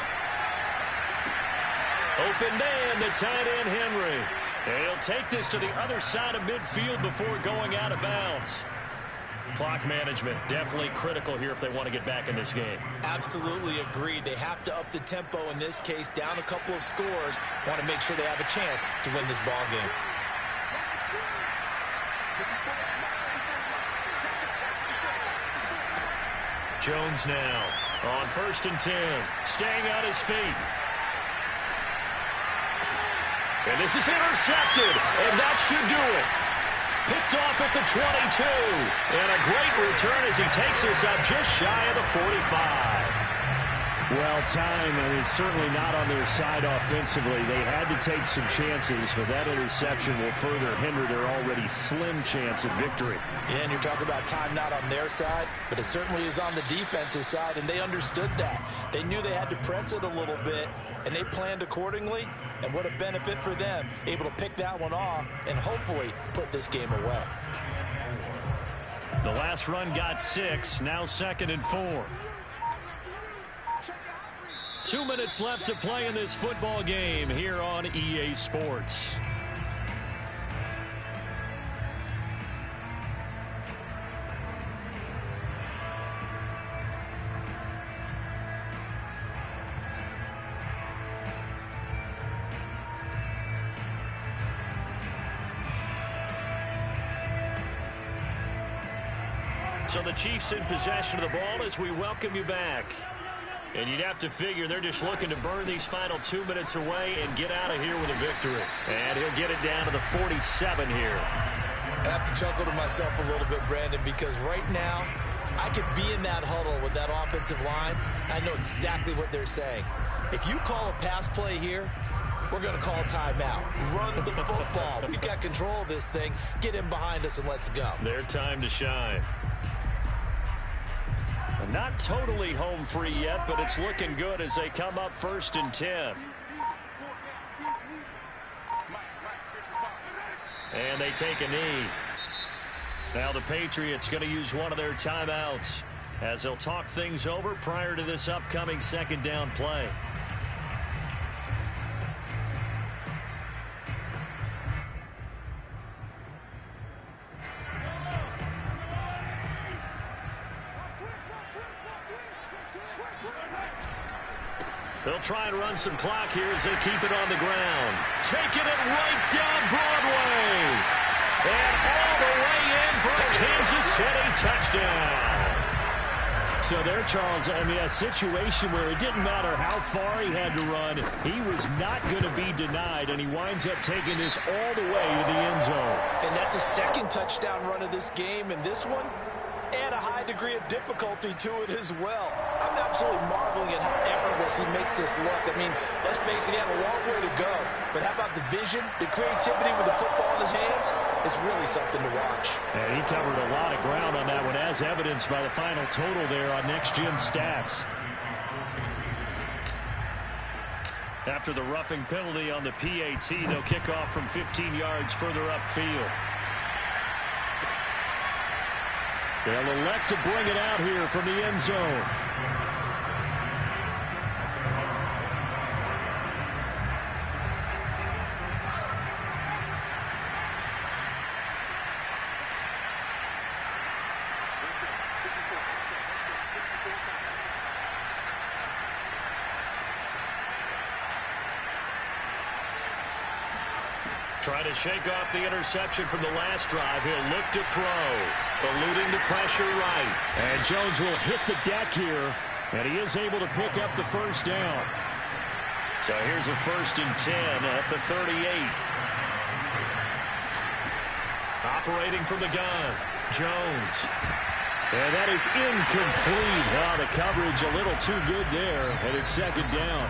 Open man, the tight end Henry. And he'll take this to the other side of midfield before going out of bounds. Clock management definitely critical here if they want to get back in this game. Absolutely agreed. They have to up the tempo in this case, down a couple of scores. Want to make sure they have a chance to win this ball game. Jones now on 1st and 10, staying on his feet. And this is intercepted, and that should do it. Picked off at the 22, and a great return as he takes us up just shy of the 45. Well, time, certainly not on their side offensively. They had to take some chances, but that interception will further hinder their already slim chance of victory. Yeah, and you're talking about time not on their side, but it certainly is on the defensive side, and they understood that. They knew they had to press it a little bit, and they planned accordingly, and what a benefit for them, able to pick that one off and hopefully put this game away. The last run got 6, now 2nd and 4. 2 minutes left to play in this football game here on EA Sports. So the Chiefs in possession of the ball as we welcome you back. And you'd have to figure they're just looking to burn these final 2 minutes away and get out of here with a victory. And he'll get it down to the 47 here. I have to chuckle to myself a little bit, Brandon, because right now I could be in that huddle with that offensive line. I know exactly what they're saying. If you call a pass play here, we're going to call a timeout. Run the football. We've got control of this thing. Get in behind us and let's go. Their time to shine. Not totally home free yet, but it's looking good as they come up 1st and 10. And they take a knee. Now the Patriots going to use one of their timeouts as they'll talk things over prior to this upcoming 2nd down play. They'll try and run some clock here as they keep it on the ground. Taking it right down Broadway. And all the way in for a Kansas City touchdown. So there, Charles, a situation where it didn't matter how far he had to run. He was not going to be denied, and he winds up taking this all the way to the end zone. And that's a 2nd touchdown run of this game, and this one, add a high degree of difficulty to it as well. I'm absolutely marveling at how effortless he makes this look. Let's face it, he had a long way to go. But how about the vision, the creativity with the football in his hands? It's really something to watch. And he covered a lot of ground on that one, as evidenced by the final total there on Next Gen Stats. After the roughing penalty on the PAT, they'll kick off from 15 yards further upfield. They'll elect to bring it out here from the end zone. Trying to shake off the interception from the last drive. He'll look to throw. Eluding the pressure right. And Jones will hit the deck here. And he is able to pick up the 1st down. So here's a 1st and 10 at the 38. Operating from the gun. Jones. And that is incomplete. Wow, the coverage a little too good there, and it's second down.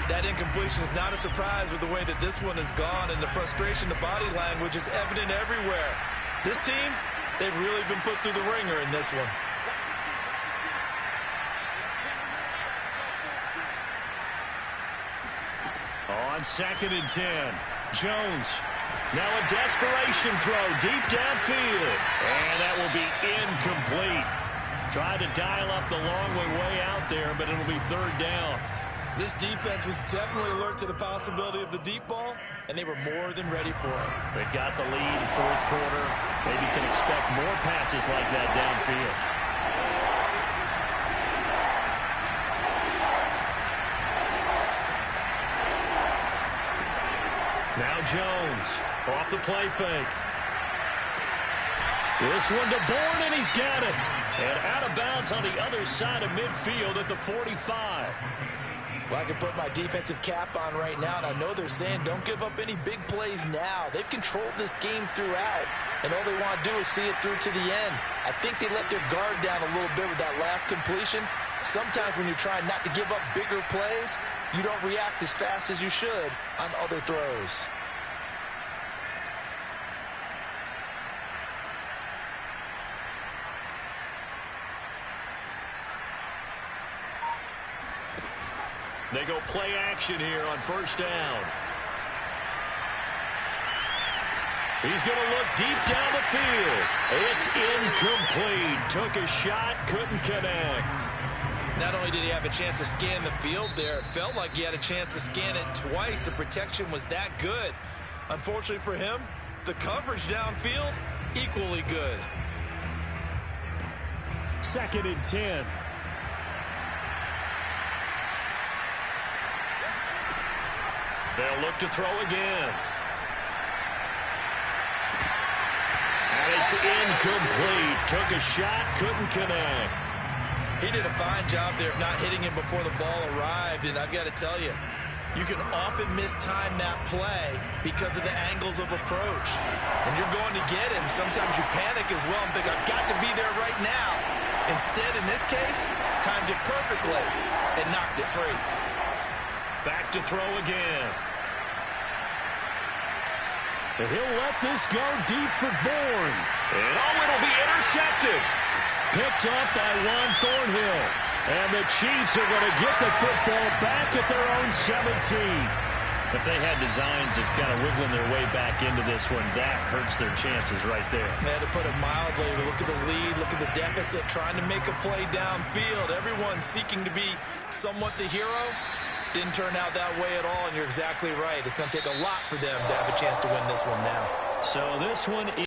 That incompletion is not a surprise with the way that this one has gone, and the frustration, the body language is evident everywhere. This team, they've really been put through the ringer in this one. On 2nd and 10, Jones. Now a desperation throw deep downfield. And that will be incomplete. Tried to dial up the long way out there, but it'll be third down. This defense was definitely alert to the possibility of the deep ball, and they were more than ready for it. They've got the lead, fourth quarter. Maybe can expect more passes like that downfield. Now Jones off the play fake. This one to Bourne, and he's got it. And out of bounds on the other side of midfield at the 45. Well, I can put my defensive cap on right now, and I know they're saying don't give up any big plays now. They've controlled this game throughout, and all they want to do is see it through to the end. I think they let their guard down a little bit with that last completion. Sometimes when you're trying not to give up bigger plays, you don't react as fast as you should on other throws. They go play action here on first down. He's going to look deep down the field. It's incomplete. Took a shot, couldn't connect. Not only did he have a chance to scan the field there, it felt like he had a chance to scan it twice. The protection was that good. Unfortunately for him, the coverage downfield, equally good. 2nd and 10. They'll look to throw again. And it's incomplete. Took a shot, couldn't connect. He did a fine job there of not hitting him before the ball arrived, and I've got to tell you, you can often mistime that play because of the angles of approach. When you're going to get him, sometimes you panic as well and think, I've got to be there right now. Instead, in this case, timed it perfectly and knocked it free. Back to throw again. And he'll let this go deep for Bourne. And it'll be intercepted. Picked up by Juan Thornhill. And the Chiefs are going to get the football back at their own 17. If they had designs of kind of wiggling their way back into this one, that hurts their chances right there. They had to put it mildly. Look at the lead, look at the deficit, trying to make a play downfield. Everyone seeking to be somewhat the hero. Didn't turn out that way at all, and you're exactly right. It's going to take a lot for them to have a chance to win this one now. So this one